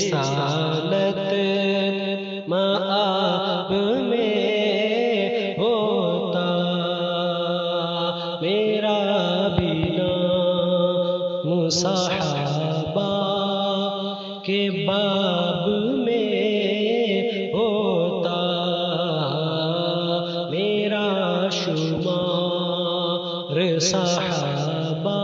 رسالت مآب میں ہوتا، میرا بھی نام صحابہ کے باب میں ہوتا، میرا شمار صحابہ۔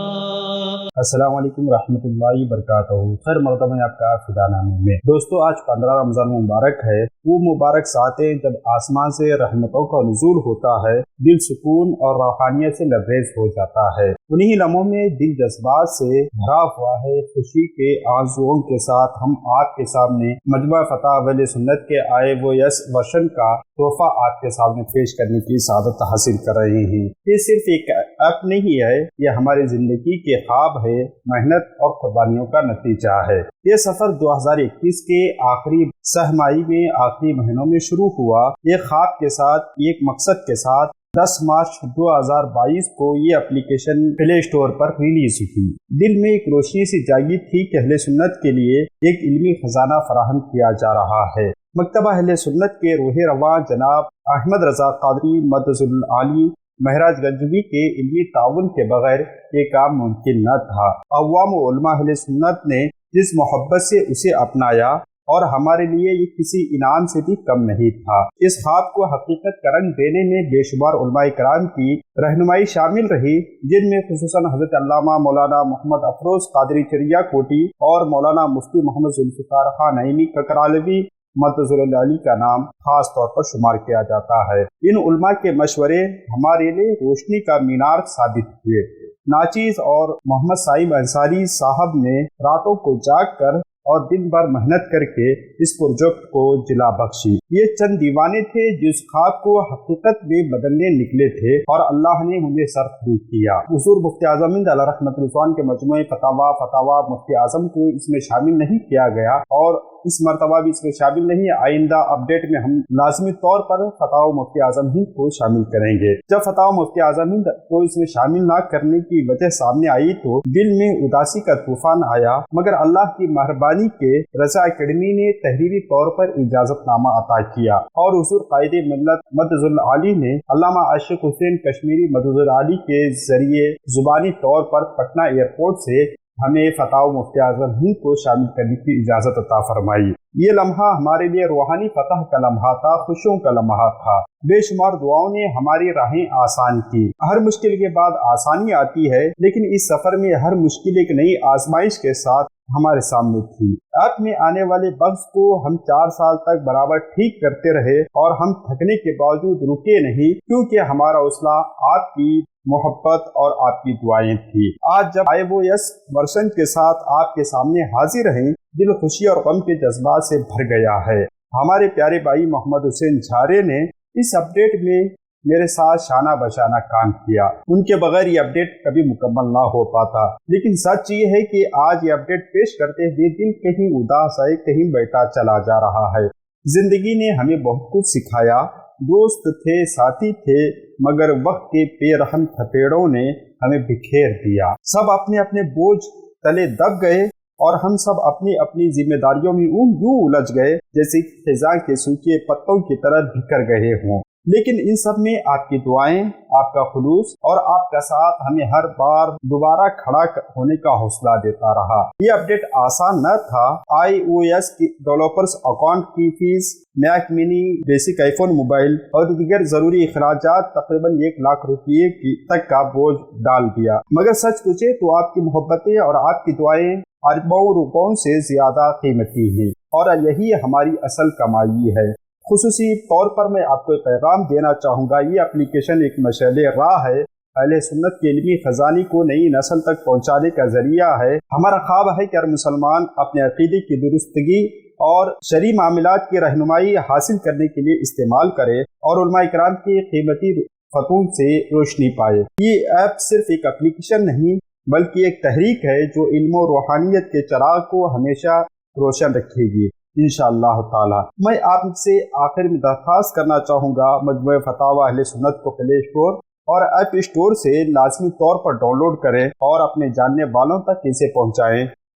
السلام علیکم ورحمۃ اللہ وبرکاتہ۔ خیر مرتبہ آپ کا خدا نامے میں دوستو، آج 15 رمضان مبارک ہے۔ وہ مبارک ساتیں جب آسمان سے رحمتوں کا نزول ہوتا ہے، دل سکون اور روحانیت سے لبریز ہو جاتا ہے۔ انہی لمحوں میں دل جذبات سے بھرا ہوا ہے۔ خوشی کے آرزوؤں کے ساتھ ہم آپ کے سامنے مجموعہ فتح اہل سنت کے iOS ورژن کا تحفہ آپ کے سامنے پیش کرنے کی سعادت حاصل کر رہے ہیں۔ یہ صرف ایک ایپ نہیں ہے، یہ ہماری زندگی کے خواب ہے، محنت اور قربانیوں کا نتیجہ ہے۔ یہ سفر 2021 کے آخری سہ ماہی میں آخری مہینوں میں شروع ہوا، ایک خواب کے ساتھ، ایک مقصد کے ساتھ۔ 10 مارچ 2022 کو یہ اپلیکیشن پلے اسٹور پر ریلیز ہوئی۔ دل میں ایک روشنی سی جاگی تھی کہ اہل سنت کے لیے ایک علمی خزانہ فراہم کیا جا رہا ہے۔ مکتبہ اہل سنت کے روح رواں جناب احمد رضا قادری مدظ العالی مہراج گنجوی کے علمی تعاون کے بغیر یہ کام ممکن نہ تھا۔ عوام و علماء اہل سنت نے جس محبت سے اسے اپنایا اور ہمارے لیے یہ کسی انعام سے بھی کم نہیں تھا۔ اس خواب کو حقیقت کا رنگ دینے میں بے شمار علماء کرام کی رہنمائی شامل رہی، جن میں خصوصاً حضرت علامہ مولانا محمد افروز قادری چریا کوٹی اور مولانا مفتی محمد ذوالفقار خان نعیمی ککرالوی مدظ العالی کا نام خاص طور پر شمار کیا جاتا ہے۔ ان علماء کے مشورے ہمارے لیے روشنی کا مینار ثابت ہوئے۔ ناچیز اور محمد صاحب انصاری صاحب نے راتوں کو جاگ کر اور دن بھر محنت کر کے اس پروجیکٹ کو جلا بخشی۔ یہ چند دیوانے تھے جس خواب کو حقیقت میں بدلنے نکلے تھے، اور اللہ نے انہیں سرفروخ کیا۔ حضور مفتی اعظم ہند علیہ رحمۃ اللہ کے مجموعہ فتاوا مفتی اعظم کو اس میں شامل نہیں کیا گیا، اور اس مرتبہ بھی اس میں شامل نہیں۔ آئندہ اپڈیٹ میں ہم لازمی طور پر فتاوا مفتی اعظم ہند کو شامل کریں گے۔ جب فتاوا مفتی اعظم ہند کو اس میں شامل نہ کرنے کی وجہ سامنے آئی تو دل میں اداسی کا طوفان آیا، مگر اللہ کی مہربانی کے رضا اکیڈمی نے تحریری طور پر اجازت نامہ عطا کیا، اور حضور قائد ملت مدظ العالی نے علامہ عاشق حسین کشمیری مدظ العالی کے ذریعے زبانی طور پر پٹنہ ایئرپورٹ سے ہمیں فتاوا مفتی اعظم ہند کو شامل کرنے کی اجازت عطا فرمائی۔ یہ لمحہ ہمارے لیے روحانی فتح کا لمحہ تھا، خوشیوں کا لمحہ تھا۔ بے شمار دعاؤں نے ہماری راہیں آسان کی۔ ہر مشکل کے بعد آسانی آتی ہے، لیکن اس سفر میں ہر مشکل ایک نئی آزمائش کے ساتھ ہمارے سامنے تھی۔ ایپ میں آنے والے بگز کو ہم 4 سال تک برابر ٹھیک کرتے رہے، اور ہم تھکنے کے باوجود رکے نہیں، کیونکہ ہمارا حوصلہ آپ کی محبت اور آپ کی دعائیں تھی۔ آج جب iOS ورژن کے ساتھ آپ کے سامنے حاضر ہیں، دل خوشی اور غم کے جذبات سے بھر گیا ہے۔ ہمارے پیارے بھائی محمد حسین جھارے نے اس اپڈیٹ میں میرے ساتھ شانہ بشانہ کام کیا۔ ان کے بغیر یہ اپڈیٹ کبھی مکمل نہ ہو پاتا، لیکن سچ یہ ہے کہ آج یہ اپڈیٹ پیش کرتے ہوئے دل کہیں اداس ہے، کہیں بیٹھا چلا جا رہا ہے۔ زندگی نے ہمیں بہت کچھ سکھایا، دوست تھے، ساتھی تھے، مگر وقت کے بے رحم تھپیڑوں نے ہمیں بکھیر دیا۔ سب اپنے اپنے بوجھ تلے دب گئے، اور ہم سب اپنی اپنی ذمہ داریوں میں یوں الجھ گئے جیسے خزاں کے سوکھے پتوں کی طرح بکھر گئے ہوں۔ لیکن ان سب میں آپ کی دعائیں، آپ کا خلوص اور آپ کا ساتھ ہمیں ہر بار دوبارہ کھڑا ہونے کا حوصلہ دیتا رہا۔ یہ اپڈیٹ آسان نہ تھا۔ iOS کی ڈیولپرز اکاؤنٹ کی فیس، میک منی، بیسک آئی فون موبائل اور دیگر ضروری اخراجات تقریباً 1 لاکھ روپے تک کا بوجھ ڈال دیا۔ مگر سچ پوچھے تو آپ کی محبتیں اور آپ کی دعائیں اربوں روپوں سے زیادہ قیمتی ہیں، اور یہی ہماری اصل کمائی ہے۔ خصوصی طور پر میں آپ کو ایک پیغام دینا چاہوں گا۔ یہ اپلیکیشن ایک مشعل راہ ہے، اہل سنت کے علمی خزانے کو نئی نسل تک پہنچانے کا ذریعہ ہے۔ ہمارا خواب ہے کہ ہر مسلمان اپنے عقیدے کی درستگی اور شرعی معاملات کی رہنمائی حاصل کرنے کے لیے استعمال کرے، اور علماء کرام کی قیمتی فتووں سے روشنی پائے۔ یہ ایپ صرف ایک اپلیکیشن نہیں، بلکہ ایک تحریک ہے جو علم و روحانیت کے چراغ کو ہمیشہ روشن رکھے گی انشاءاللہ تعالی۔ میں آپ سے آخر میں درخواست کرنا چاہوں گا، مجموعہ فتاوا اہل سنت کو پلے اسٹور اور ایپ اسٹور سے لازمی طور پر ڈاؤن لوڈ کریں اور اپنے جاننے والوں تک اسے پہنچائیں